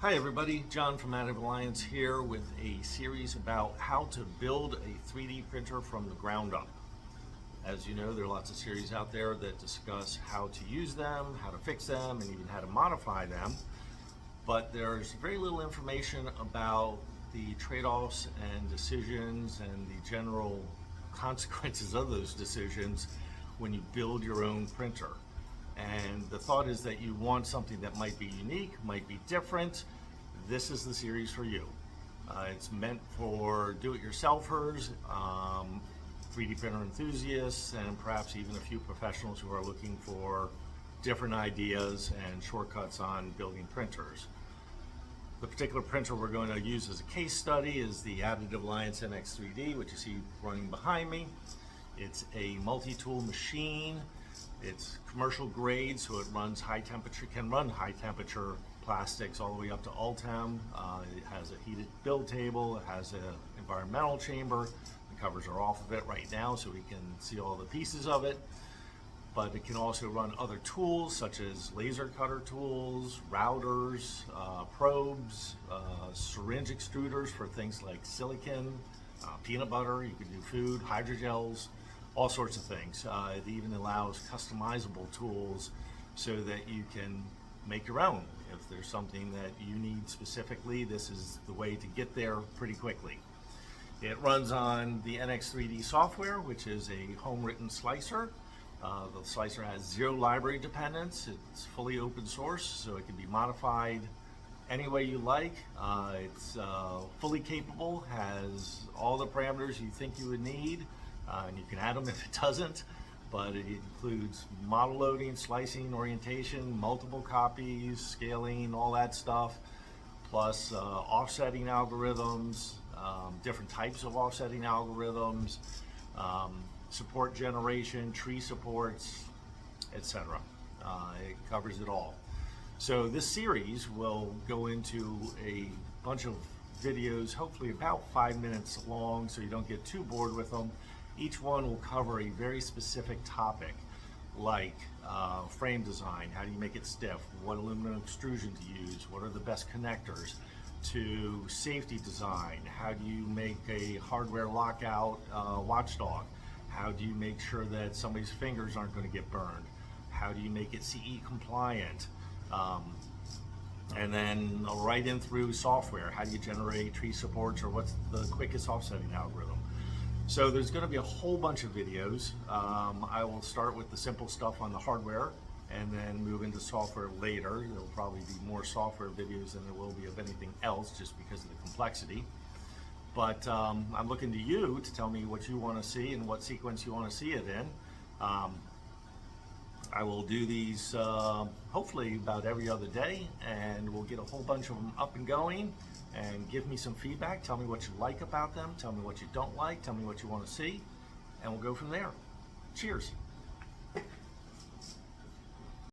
Hi everybody, John from Additive Alliance here with a series about how to build a 3D printer from the ground up. As you know, there are lots of series out there that discuss how to use them, how to fix them, and even how to modify them. But there's very little information about the trade-offs and decisions and the general consequences of those decisions when you build your own printer. And the thought is that you want something that might be unique, might be different. This is the series for you. It's meant for do-it-yourselfers, 3D printer enthusiasts, and perhaps even a few professionals who are looking for different ideas and shortcuts on building printers. The particular printer we're going to use as a case study is the Additive Alliance NX3D, which you see running behind me. It's a multi-tool machine. It's commercial grade, so it runs high temperature, can run high temperature plastics all the way up to Ultem. It has a heated build table. It has an environmental chamber. The covers are off of it right now, so we can see all the pieces of it. But it can also run other tools such as laser cutter tools, routers, probes, syringe extruders for things like silicon, peanut butter. You can do food, hydrogels, all sorts of things. It even allows customizable tools so that you can make your own. If there's something that you need specifically, this is the way to get there pretty quickly. It runs on the NX3D software, which is a home-written slicer. The slicer has zero library dependence. It's fully open source, so it can be modified any way you like. It's fully capable, has all the parameters you think you would need. And you can add them if it doesn't, but it includes model loading, slicing, orientation, multiple copies, scaling, all that stuff, plus offsetting algorithms, different types of offsetting algorithms, support generation, tree supports, etc. It covers it all. So this series will go into a bunch of videos, hopefully about 5 minutes long, so you don't get too bored with them. Each one will cover a very specific topic, like frame design, how do you make it stiff, what aluminum extrusion to use, what are the best connectors, to safety design, how do you make a hardware lockout watchdog, how do you make sure that somebody's fingers aren't going to get burned, how do you make it CE compliant, and then right in through software, how do you generate tree supports, or what's the quickest offsetting algorithm. So there's going to be a whole bunch of videos. I will start with the simple stuff on the hardware and then move into software later. There will probably be more software videos than there will be of anything else just because of the complexity. But I'm looking to you to tell me what you want to see and what sequence you want to see it in. I will do these hopefully about every other day, and we'll get a whole bunch of them up and going. And give me some feedback. Tell me what you like about them. Tell me what you don't like. Tell me what you want to see. And we'll go from there. Cheers.